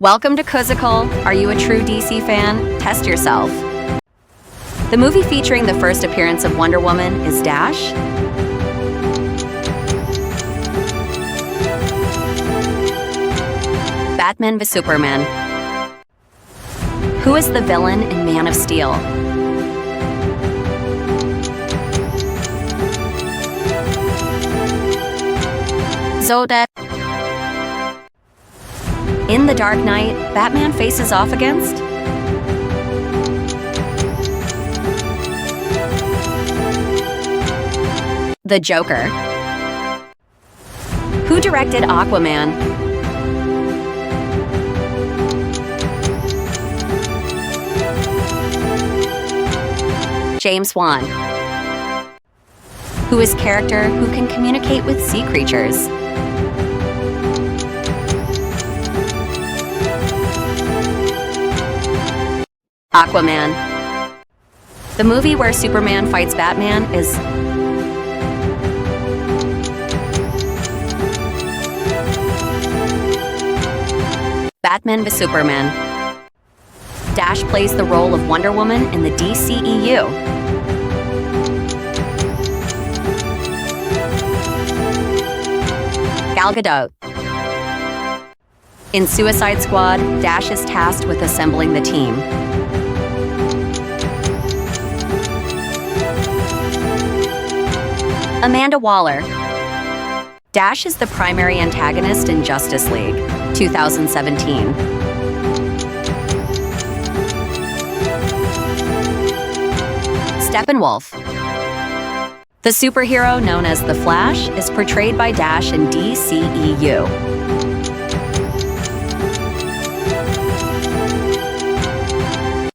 Welcome to Quizzical. Are you a true DC fan? Test yourself. The movie featuring the first appearance of Wonder Woman is Dash. Batman v Superman. Who is the villain in Man of Steel? Zodek. In The Dark Knight, Batman faces off against the Joker. Who directed Aquaman? James Wan. Who is character who can communicate with sea creatures? Aquaman. The movie where Superman fights Batman is Batman v Superman. Dash plays the role of Wonder Woman in the DCEU. Gal Gadot. In Suicide Squad, Dash is tasked with assembling the team. Amanda Waller. Dash is the primary antagonist in Justice League, 2017. Steppenwolf. The superhero known as The Flash is portrayed by Dash in DCEU.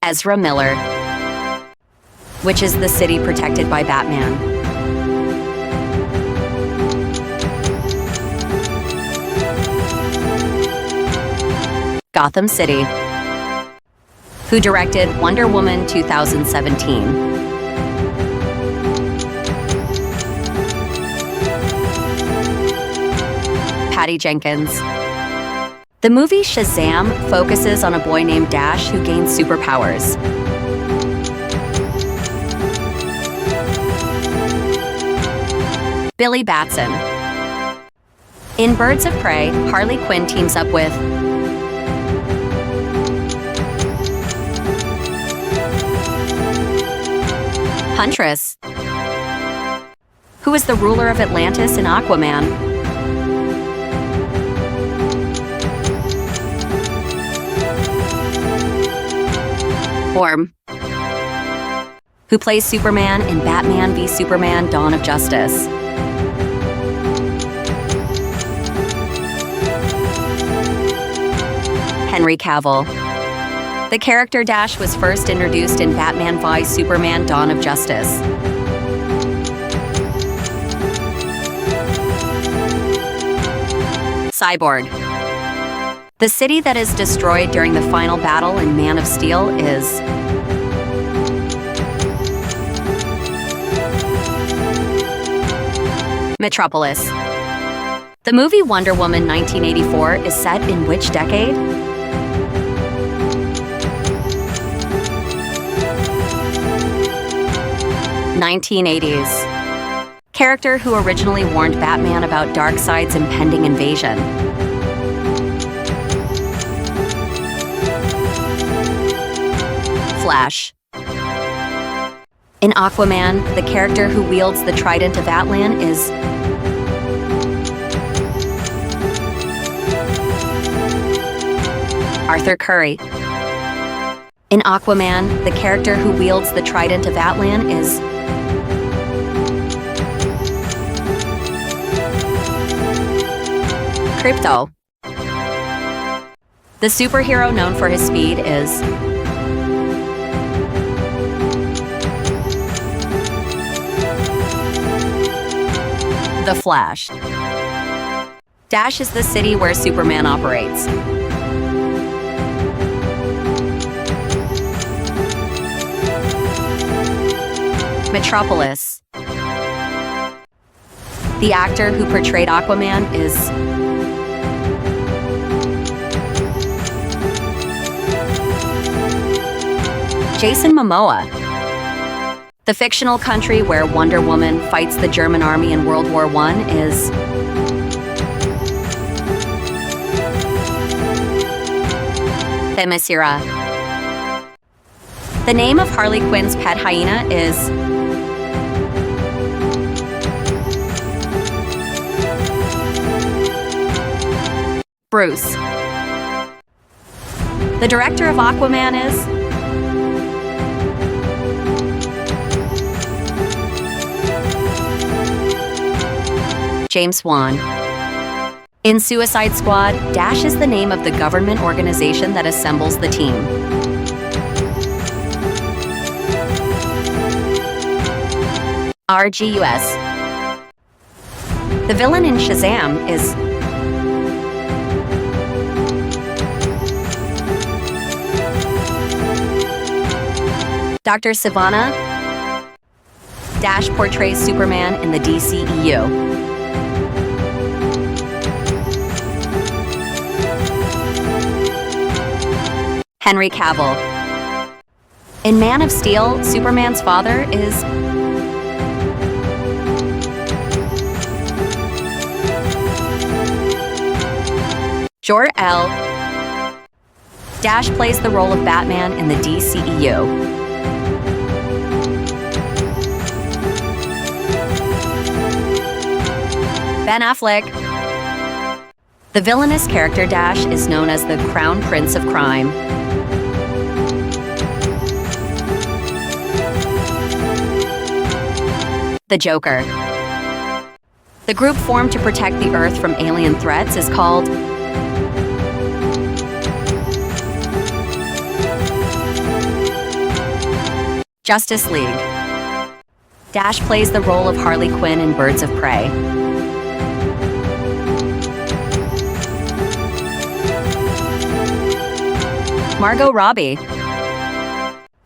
Ezra Miller. Which is the city protected by Batman? Gotham City. Who directed Wonder Woman 2017? Patty Jenkins. The movie Shazam focuses on a boy named Dash who gains superpowers. Billy Batson. In Birds of Prey, Harley Quinn teams up with Huntress. Who is the ruler of Atlantis in Aquaman? Orm. Who plays Superman in Batman v Superman: Dawn of Justice? Henry Cavill. The character Dash was first introduced in Batman v Superman: Dawn of Justice. Cyborg. The city that is destroyed during the final battle in Man of Steel is Metropolis. The movie Wonder Woman 1984 is set in which decade? '80s. Character who originally warned Batman about Darkseid's impending invasion. Flash. In Aquaman, the character who wields the Trident of Atlan is Arthur Curry. In Aquaman, the character who wields the Trident of Atlan is Krypto. The superhero known for his speed is The Flash. Dash is the city where Superman operates. Metropolis. The actor who portrayed Aquaman is Jason Momoa. The fictional country where Wonder Woman fights the German army in World War I is Themyscira. The name of Harley Quinn's pet hyena is Bruce. The director of Aquaman is James Wan. In Suicide Squad, Dash is the name of the government organization that assembles the team. RGUS. The villain in Shazam is Dr. Sivana. Dash portrays Superman in the DCEU. Henry Cavill. In Man of Steel, Superman's father is Jor-El. Dash plays the role of Batman in the DCEU. Ben Affleck. The villainous character Dash is known as the Crown Prince of Crime. The Joker. The group formed to protect the Earth from alien threats is called Justice League. Dash plays the role of Harley Quinn in Birds of Prey. Margot Robbie.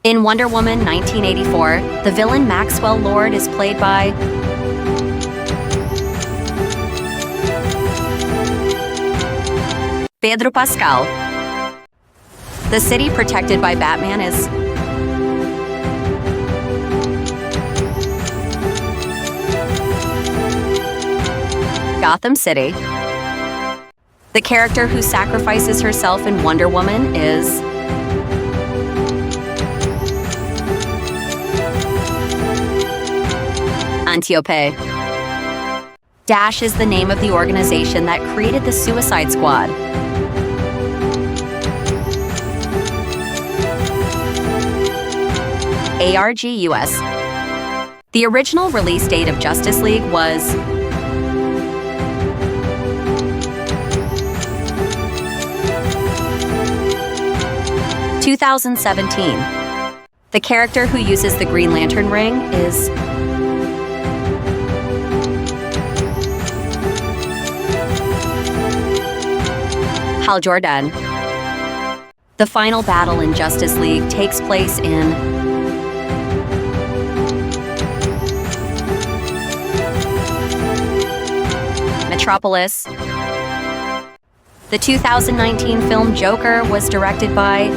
In Wonder Woman 1984, the villain Maxwell Lord is played by Pedro Pascal. The city protected by Batman is Gotham City. The character who sacrifices herself in Wonder Woman is Antiope. Dash is the name of the organization that created the Suicide Squad. ARGUS. The original release date of Justice League was (2017). The character who uses the Green Lantern ring is Hal Jordan. The final battle in Justice League takes place in Metropolis. The 2019 film Joker was directed by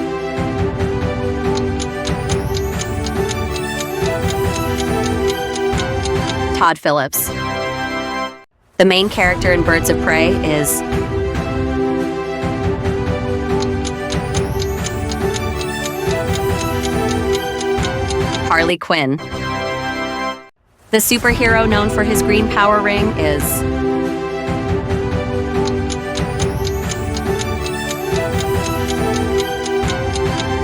Todd Phillips. The main character in Birds of Prey is Harley Quinn. The superhero known for his green power ring is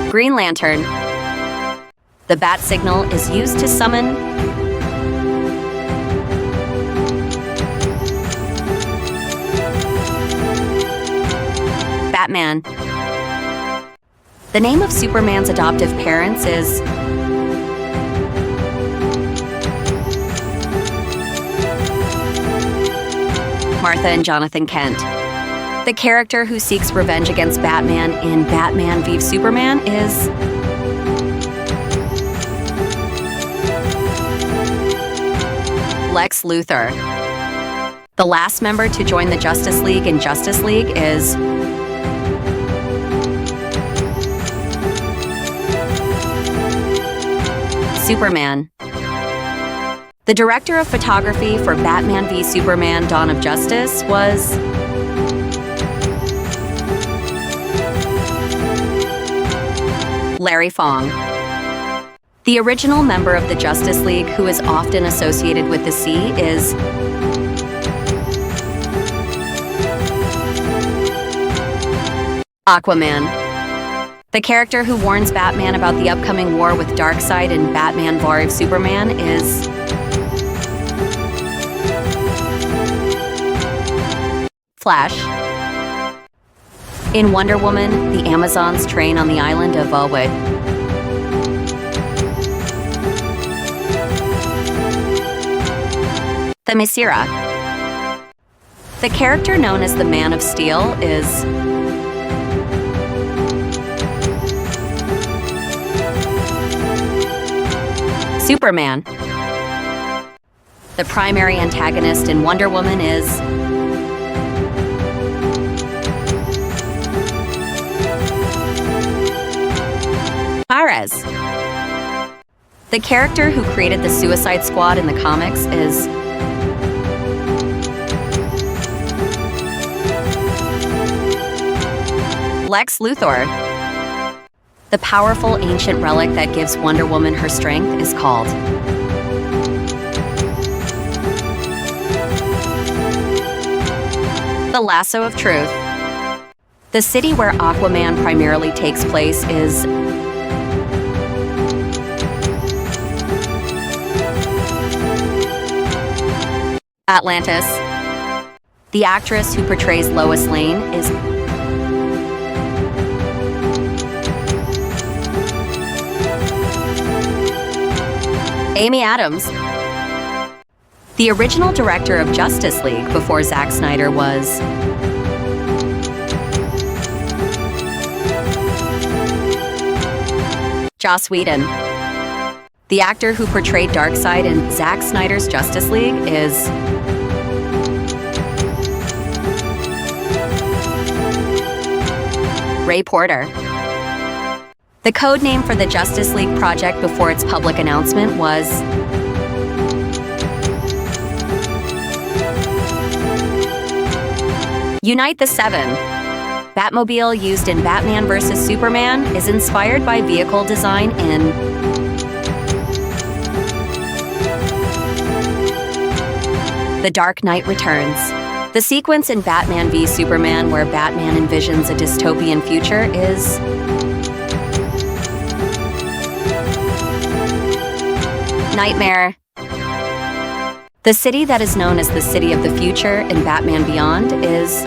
Green Lantern. The bat signal is used to summon Batman. The name of Superman's adoptive parents is Martha and Jonathan Kent. The character who seeks revenge against Batman in Batman v Superman is Lex Luthor. The last member to join the Justice League in Justice League is Superman. The director of photography for Batman v Superman: Dawn of Justice was Larry Fong. The original member of the Justice League who is often associated with the sea is Aquaman. The character who warns Batman about the upcoming war with Darkseid in Batman v Superman is Flash. In Wonder Woman, the Amazons train on the island of Alwood. Themyscira. The character known as the Man of Steel is Superman. The primary antagonist in Wonder Woman is Ares. The character who created the Suicide Squad in the comics is Lex Luthor. The powerful ancient relic that gives Wonder Woman her strength is called the Lasso of Truth. The city where Aquaman primarily takes place is Atlantis. The actress who portrays Lois Lane is Amy Adams. The original director of Justice League before Zack Snyder was Joss Whedon. The actor who portrayed Darkseid in Zack Snyder's Justice League is Ray Porter. The code name for the Justice League project before its public announcement was Unite the Seven. Batmobile used in Batman vs. Superman is inspired by vehicle design in The Dark Knight Returns. The sequence in Batman v Superman where Batman envisions a dystopian future is Nightmare. The city that is known as the City of the Future in Batman Beyond is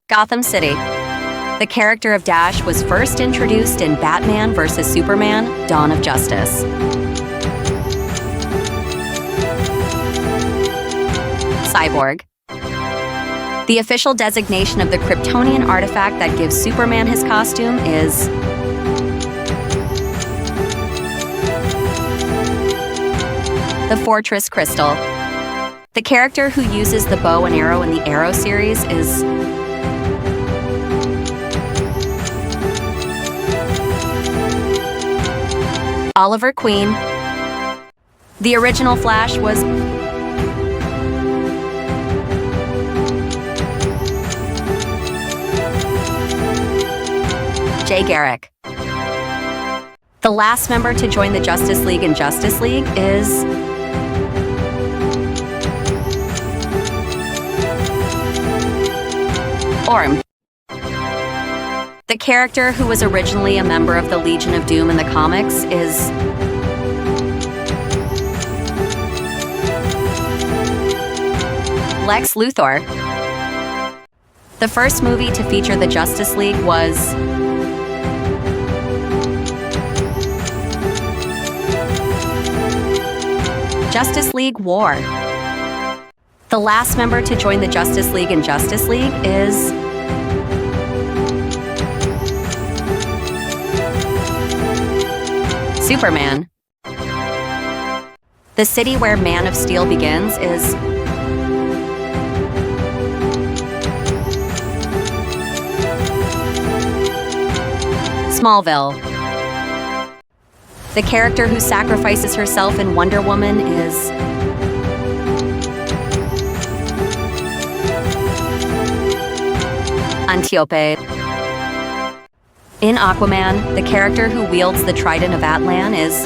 Gotham City. The character of Dash was first introduced in Batman vs. Superman: Dawn of Justice. Cyborg. The official designation of the Kryptonian artifact that gives Superman his costume is the Fortress Crystal. The character who uses the bow and arrow in the Arrow series is Oliver Queen. The original Flash was Jay Garrick. The last member to join the Justice League in Justice League is Orm. The character who was originally a member of the Legion of Doom in the comics is Lex Luthor. The first movie to feature the Justice League was Justice League War. The last member to join the Justice League in Justice League is Superman. The city where Man of Steel begins is Smallville. The character who sacrifices herself in Wonder Woman is Antiope. In Aquaman, the character who wields the Trident of Atlan is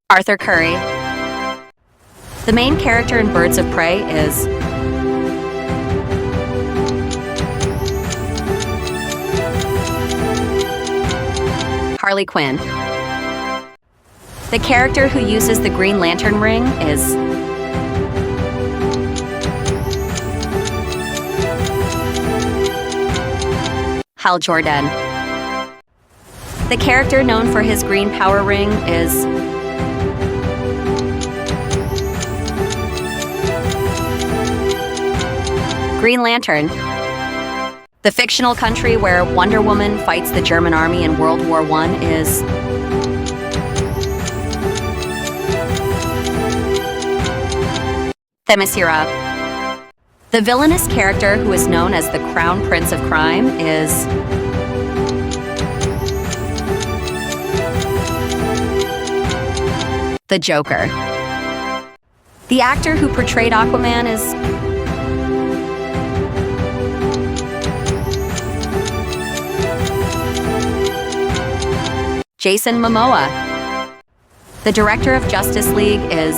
Arthur Curry. The main character in Birds of Prey is Harley Quinn. The character who uses the Green Lantern ring is Hal Jordan. The character known for his green power ring is Green Lantern. The fictional country where Wonder Woman fights the German army in World War I is Themyscira. The villainous character who is known as the Crown Prince of Crime is the Joker. The actor who portrayed Aquaman is Jason Momoa. The director of Justice League is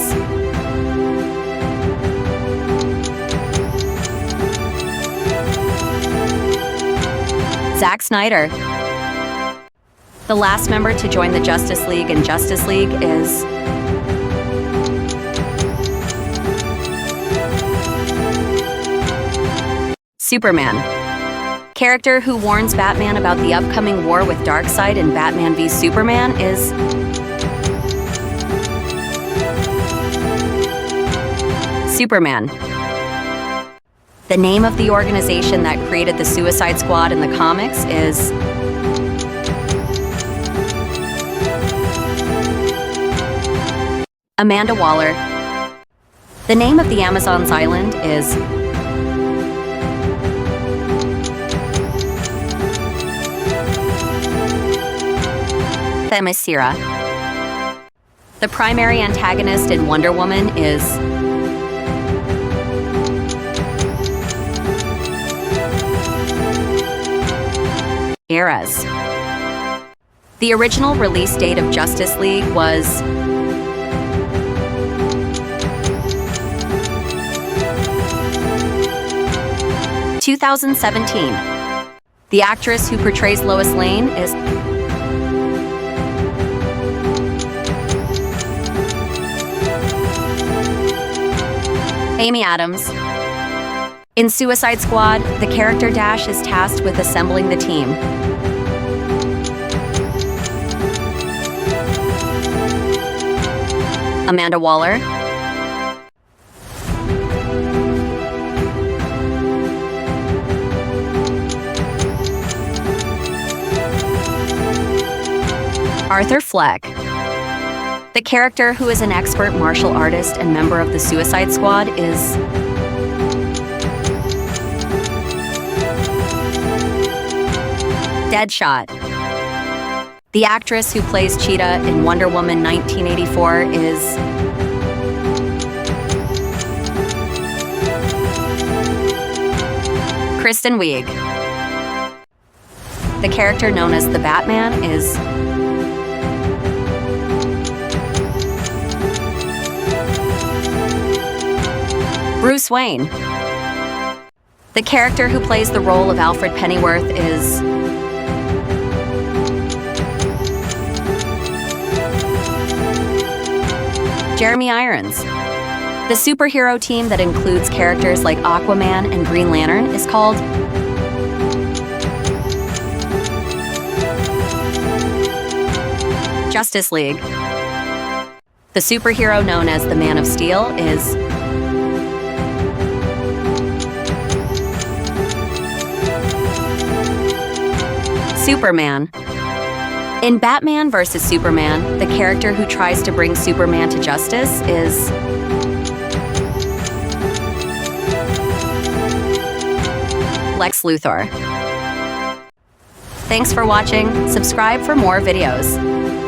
Zack Snyder. The last member to join the Justice League in Justice League is Superman. Character who warns Batman about the upcoming war with Darkseid in Batman v Superman is Superman. The name of the organization that created the Suicide Squad in the comics is Amanda Waller. The name of the Amazon's island is Themyscira. The primary antagonist in Wonder Woman is Ares. The original release date of Justice League was (2017). The actress who portrays Lois Lane is Amy Adams. In Suicide Squad, the character Dash is tasked with assembling the team. Amanda Waller. Arthur Fleck. The character who is an expert martial artist and member of the Suicide Squad is Deadshot. The actress who plays Cheetah in Wonder Woman 1984 is Kristen Wiig. The character known as the Batman is Bruce Wayne. The character who plays the role of Alfred Pennyworth is Jeremy Irons. The superhero team that includes characters like Aquaman and Green Lantern is called Justice League. The superhero known as the Man of Steel is Superman. In Batman vs. Superman, the character who tries to bring Superman to justice is Lex Luthor. Thanks for watching. Subscribe for more videos.